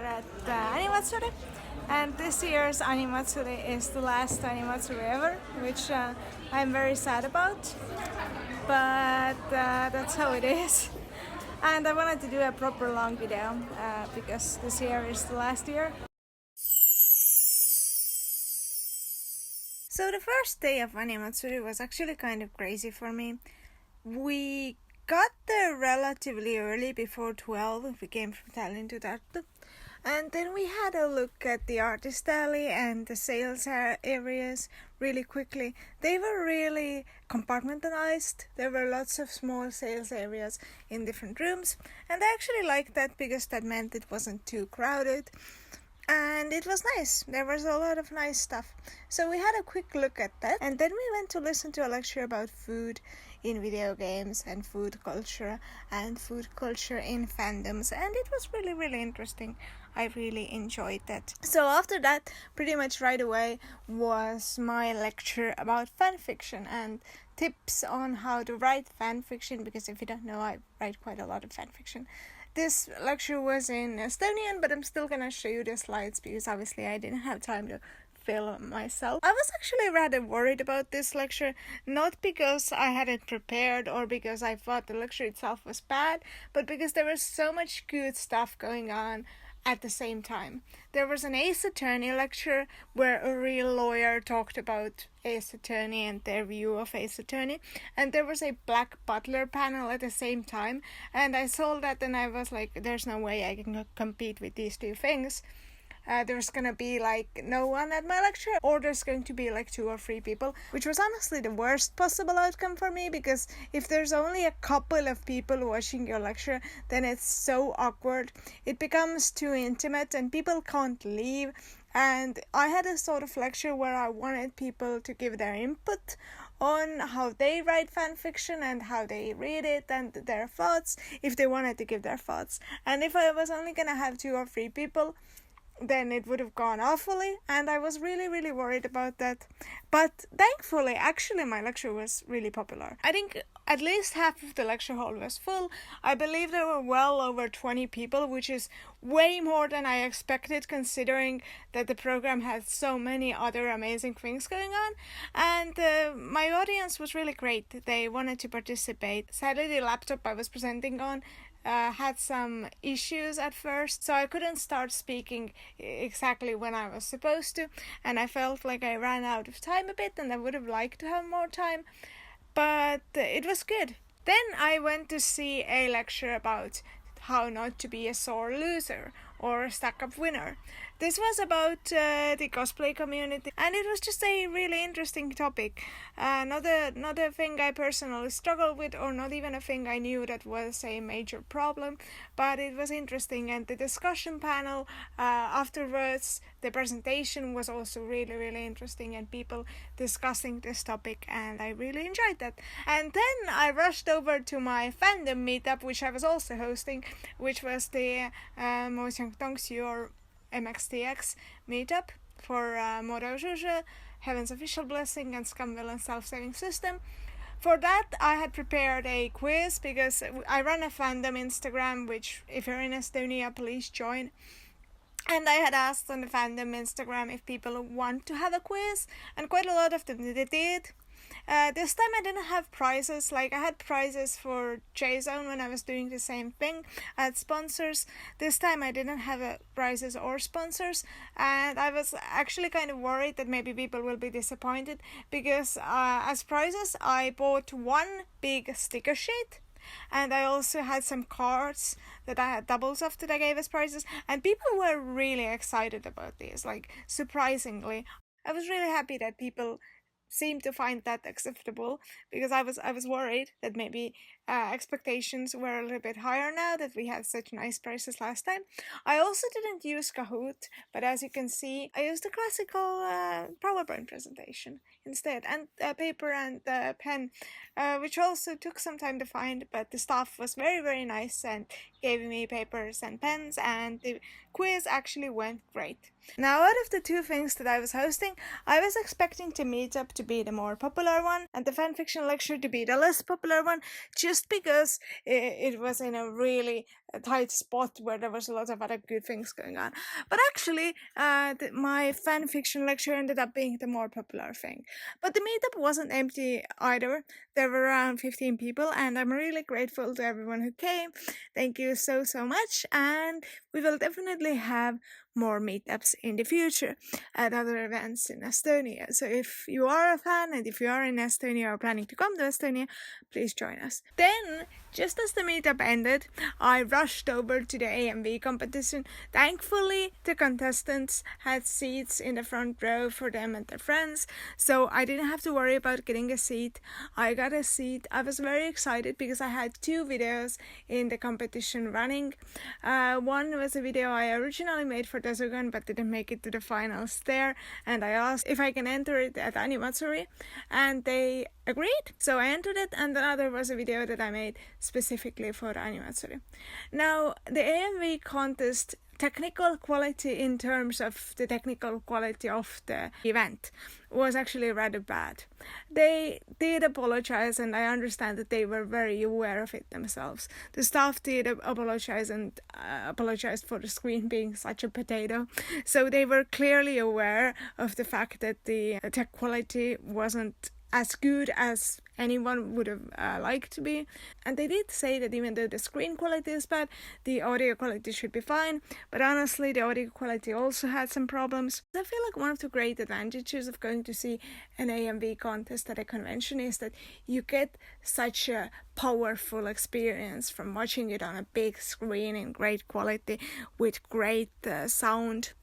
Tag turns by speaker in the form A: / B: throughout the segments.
A: at Animatsuri, and this year's Animatsuri is the last Animatsuri ever, which I'm very sad about, but that's how it is. And I wanted to do a proper long video because this year is the last year. So the first day of Animatsuri was actually kind of crazy for me. We got there relatively early, before 12. We came from Tallinn to Tartu. And then we had a look at the artist alley and the sales areas really quickly. They were really compartmentalized. There were lots of small sales areas in different rooms. And I actually liked that because that meant it wasn't too crowded. And it was nice. There was a lot of nice stuff. So we had a quick look at that. And then we went to listen to a lecture about food in video games and food culture in fandoms. And it was really, really interesting. I really enjoyed that. So after that, pretty much right away, was my lecture about fanfiction and tips on how to write fanfiction. Because if you don't know, I write quite a lot of fanfiction. This lecture was in Estonian, but I'm still gonna show you the slides because obviously I didn't have time to film myself. I was actually rather worried about this lecture, not because I hadn't prepared or because I thought the lecture itself was bad, but because there was so much good stuff going on at the same time. There was an Ace Attorney lecture where a real lawyer talked about Ace Attorney and their view of Ace Attorney, and there was a Black Butler panel at the same time, and I saw that and I was like, there's no way I can compete with these two things. There's gonna be like no one at my lecture, or there's going to be like 2 or 3 people, which was honestly the worst possible outcome for me, because if there's only a couple of people watching your lecture, then it's so awkward. It becomes too intimate and people can't leave. And I had a sort of lecture where I wanted people to give their input on how they write fanfiction and how they read it and their thoughts, if they wanted to give their thoughts. And if I was only gonna have 2 or 3 people, then it would have gone awfully, and I was really, really worried about that. But thankfully, actually, my lecture was really popular. I think at least half of the lecture hall was full. I believe there were well over 20 people, which is way more than I expected, considering that the program had so many other amazing things going on. And my audience was really great. They wanted to participate. Sadly, the laptop I was presenting on had some issues at first, so I couldn't start speaking exactly when I was supposed to, and I felt like I ran out of time a bit, and I would have liked to have more time, but it was good. Then I went to see a lecture about how not to be a sore loser or a stuck-up winner. This was about the cosplay community, and it was just a really interesting topic. Not a thing I personally struggled with, or not even a thing I knew that was a major problem, but it was interesting. And the discussion panel afterwards, the presentation was also really, really interesting, and people discussing this topic, and I really enjoyed that. And then I rushed over to my fandom meetup, which I was also hosting, which was the Mojang Tongsu or MXTX meetup for Moro Zhuzhe, Heaven's Official Blessing, and Scumvillain's Self-Saving System. For that, I had prepared a quiz because I run a fandom Instagram, which if you're in Estonia, please join. And I had asked on the fandom Instagram if people want to have a quiz, and quite a lot of them did. This time I didn't have prizes. Like, I had prizes for J-Zone when I was doing the same thing. I had sponsors. This time I didn't have prizes or sponsors, and I was actually kind of worried that maybe people will be disappointed, because as prizes I bought 1 big sticker sheet, and I also had some cards that I had doubles of that I gave as prizes, and people were really excited about these, like, surprisingly. I was really happy that people seemed to find that acceptable, because I was worried that maybe expectations were a little bit higher now that we had such nice prices last time. I also didn't use Kahoot, but as you can see, I used a classical PowerPoint presentation instead, and paper and pen, which also took some time to find, but the staff was very, very nice and gave me papers and pens, and the quiz actually went great. Now, out of the 2 things that I was hosting, I was expecting the meetup to be the more popular one and the fanfiction lecture to be the less popular one, just because it was in a really a tight spot where there was a lot of other good things going on. But actually, my fan fiction lecture ended up being the more popular thing. But the meetup wasn't empty either. There were around 15 people, and I'm really grateful to everyone who came. Thank you so much, and we will definitely have more meetups in the future at other events in Estonia. So if you are a fan and if you are in Estonia or planning to come to Estonia, please join us. Then, just as the meetup ended, I rushed over to the AMV competition. Thankfully, the contestants had seats in the front row for them and their friends, so I didn't have to worry about getting a seat. I got a seat. I was very excited because I had 2 videos in the competition running. One was a video I originally made for Tezukan but didn't make it to the finals there, and I asked if I can enter it at Animatsuri, and they agreed. So I entered it, and another was a video that I made specifically for Animatsuri. Now, the AMV contest technical quality in terms of the technical quality of the event was actually rather bad. They did apologize, and I understand that they were very aware of it themselves. The staff did apologize and apologized for the screen being such a potato. So they were clearly aware of the fact that the tech quality wasn't as good as anyone would have liked to be. And they did say that even though the screen quality is bad, the audio quality should be fine. But honestly, the audio quality also had some problems. I feel like one of the great advantages of going to see an AMV contest at a convention is that you get such a powerful experience from watching it on a big screen in great quality with great sound.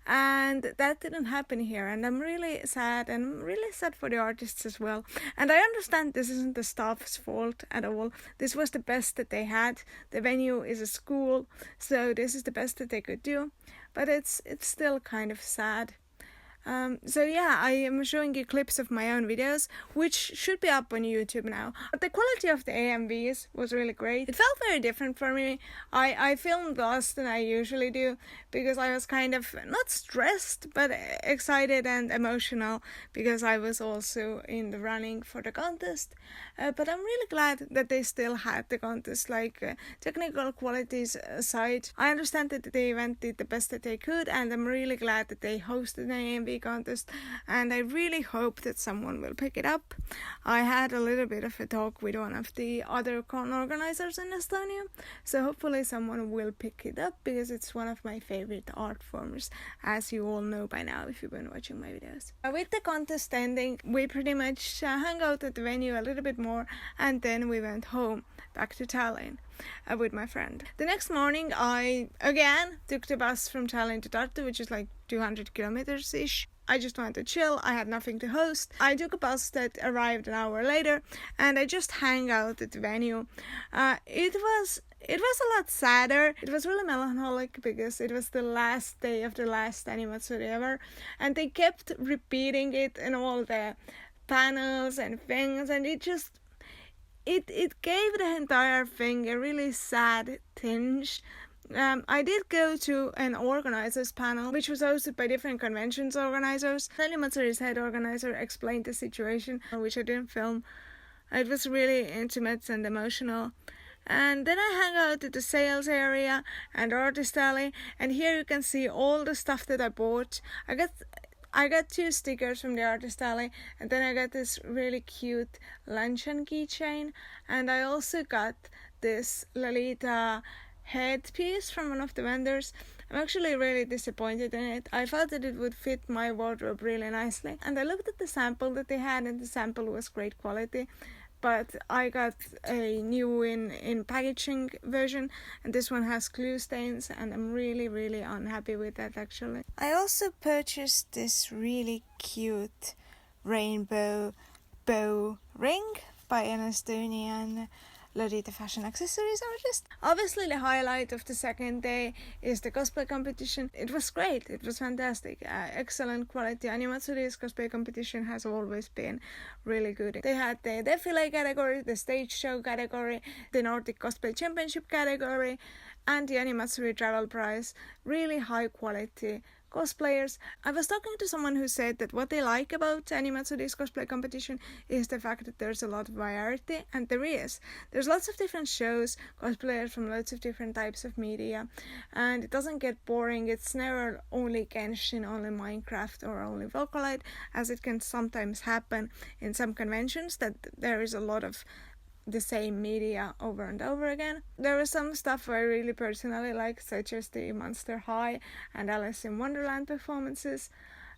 A: And that didn't happen here, and I'm really sad, and I'm really sad for the artists as well. And I understand this isn't the staff's fault at all. This was the best that they had. The venue is a school, so this is the best that they could do. But it's still kind of sad. So yeah, I am showing you clips of my own videos, which should be up on YouTube now. But the quality of the AMVs was really great. It felt very different for me. I filmed less than I usually do because I was kind of not stressed, but excited and emotional because I was also in the running for the contest. But I'm really glad that they still had the contest, technical qualities aside. I understand that the event did the best that they could, and I'm really glad that they hosted an AMV contest, and I really hope that someone will pick it up. I had a little bit of a talk with one of the other con organizers in Estonia, so hopefully someone will pick it up because it's one of my favorite art forms, as you all know by now if you've been watching my videos. With the contest ending, we pretty much hung out at the venue a little bit more, and then we went home back to Tallinn with my friend. The next morning I again took the bus from Tallinn to Tartu, which is like 200 kilometers ish. I just wanted to chill. I had nothing to host. I took a bus that arrived an hour later, and I just hung out at the venue. It was a lot sadder. It was really melancholic because it was the last day of the last Animatsuri ever, and they kept repeating it in all the panels and things, and it gave the entire thing a really sad tinge. I did go to an organizers panel, which was hosted by different conventions organizers. Animatsuri's head organizer explained the situation, which I didn't film. It was really intimate and emotional. And then I hung out at the sales area and artist alley, and here you can see all the stuff that I bought. I got 2 stickers from the artist alley, and then I got this really cute luncheon keychain, and I also got this Lolita headpiece from one of the vendors. I'm actually really disappointed in it. I thought that it would fit my wardrobe really nicely, and I looked at the sample that they had, and the sample was great quality. But I got a new in packaging version, and this one has glue stains, and I'm really unhappy with that actually. I also purchased this really cute rainbow bow ring by an Estonian Lolita fashion accessories artist. Obviously the highlight of the second day is the cosplay competition. It was great. It was fantastic. Excellent quality. Animatsuri's cosplay competition has always been really good. They had the defile category, the stage show category, the Nordic Cosplay Championship category, and the Animatsuri travel prize. Really high quality cosplayers. I was talking to someone who said that what they like about Animatsuri's cosplay competition is the fact that there's a lot of variety, and there is. There's lots of different shows, cosplayers from lots of different types of media, and it doesn't get boring. It's never only Genshin, only Minecraft, or only Vocaloid, as it can sometimes happen in some conventions, that there is a lot of the same media over and over again. There was some stuff I really personally like, such as the Monster High and Alice in Wonderland performances.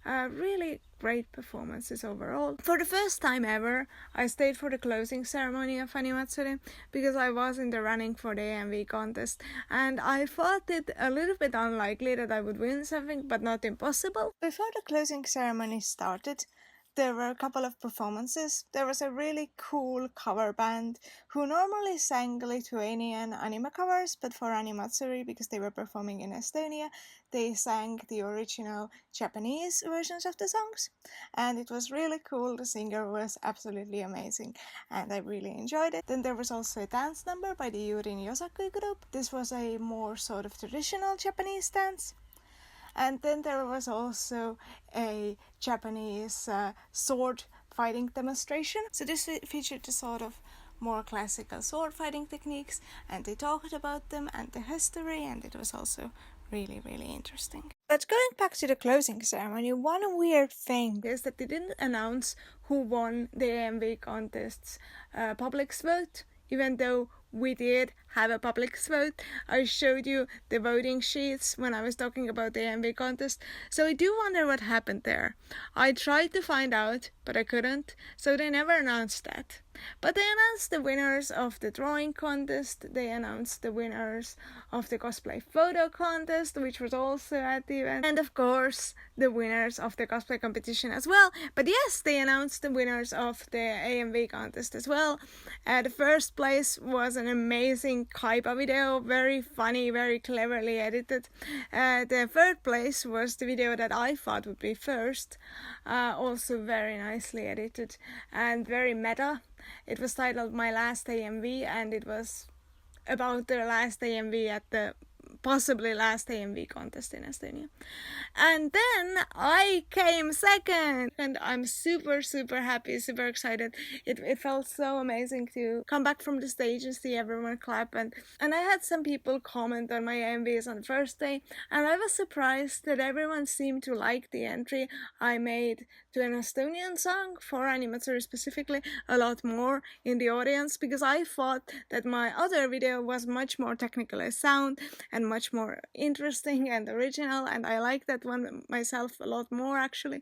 A: Really great performances overall. For the first time ever, I stayed for the closing ceremony of Animatsuri because I was in the running for the AMV contest, and I thought it a little bit unlikely that I would win something, but not impossible. Before the closing ceremony started, there were a couple of performances. There was a really cool cover band who normally sang Lithuanian anime covers, but for Animatsuri, because they were performing in Estonia, they sang the original Japanese versions of the songs, and it was really cool. The singer was absolutely amazing, and I really enjoyed it. Then there was also a dance number by the Yurin Yosaku group. This was a more sort of traditional Japanese dance. And then there was also a Japanese sword fighting demonstration. So this featured the sort of more classical sword fighting techniques, and they talked about them and the history, and it was also really, really interesting. But going back to the closing ceremony, one weird thing is that they didn't announce who won the AMV contest's public vote, even though we did have a public vote. I showed you the voting sheets when I was talking about the AMV contest, so I do wonder what happened there. I tried to find out, but I couldn't, so they never announced that. But they announced the winners of the drawing contest, they announced the winners of the cosplay photo contest, which was also at the event, and of course the winners of the cosplay competition as well. But yes, they announced the winners of the AMV contest as well. The first place was an amazing Kaiba video, very funny, very cleverly edited. The third place was the video that I thought would be first, also very nicely edited and very meta. It was titled My Last AMV, and it was about the last AMV at the possibly last AMV contest in Estonia. And then I came second, and I'm super happy, super excited. It felt so amazing to come back from the stage and see everyone clap, and I had some people comment on my AMVs on the first day, and I was surprised that everyone seemed to like the entry I made to an Estonian song for Animatsuri specifically a lot more in the audience, because I thought that my other video was much more technically sound and much more interesting and original, and I like that one myself a lot more actually.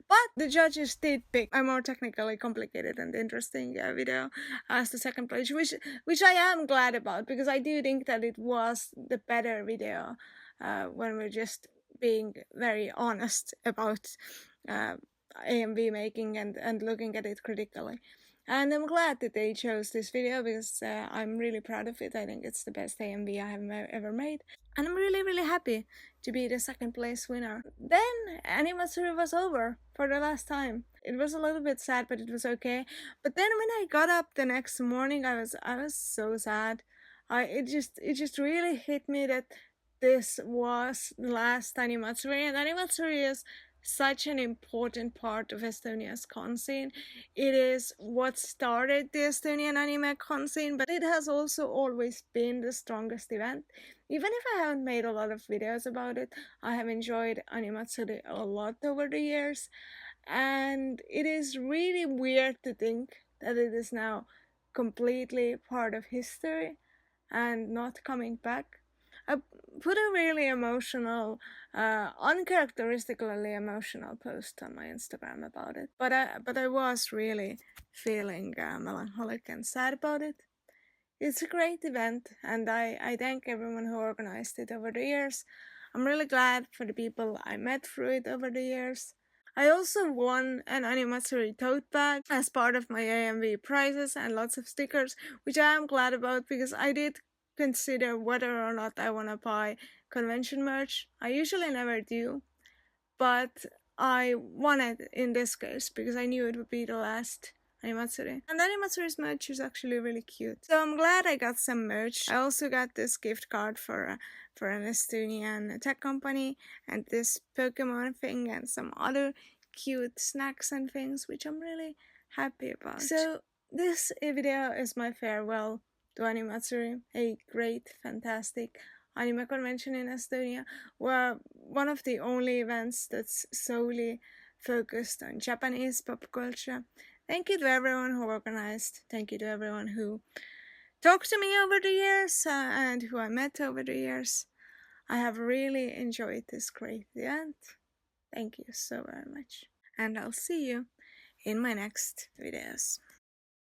A: But the judges did pick a more technically complicated and interesting video as the second place, which I am glad about, because I do think that it was the better video when we're just being very honest about AMV making and looking at it critically. And I'm glad that they chose this video, because I'm really proud of it. I think it's the best AMV I have ever made. And I'm really happy to be the second place winner. Then Animatsuri was over for the last time. It was a little bit sad, but it was okay. But then when I got up the next morning, I was so sad. It just really hit me that this was the last Animatsuri, and Animatsuri is such an important part of Estonia's con scene. It is what started the Estonian anime con scene, but it has also always been the strongest event. Even if I haven't made a lot of videos about it, I have enjoyed Animatsuri a lot over the years, and it is really weird to think that it is now completely part of history and not coming back. I put a really emotional, uncharacteristically emotional post on my Instagram about it, but I was really feeling melancholic and sad about it. It's a great event, and I thank everyone who organized it over the years. I'm really glad for the people I met through it over the years. I also won an Animatsuri tote bag as part of my AMV prizes and lots of stickers, which I am glad about, because I did consider whether or not I want to buy convention merch. I usually never do, but I wanted in this case because I knew it would be the last Animatsuri. And Animatsuri's merch is actually really cute. So I'm glad I got some merch. I also got this gift card for an Estonian tech company, and this Pokemon thing, and some other cute snacks and things, which I'm really happy about. So this video is my farewell to Animatsuri, a great, fantastic anime convention in Estonia, where one of the only events that's solely focused on Japanese pop culture. Thank you to everyone who organized. Thank you to everyone who talked to me over the years and who I met over the years. I have really enjoyed this great event. Thank you so very much. And I'll see you in my next videos.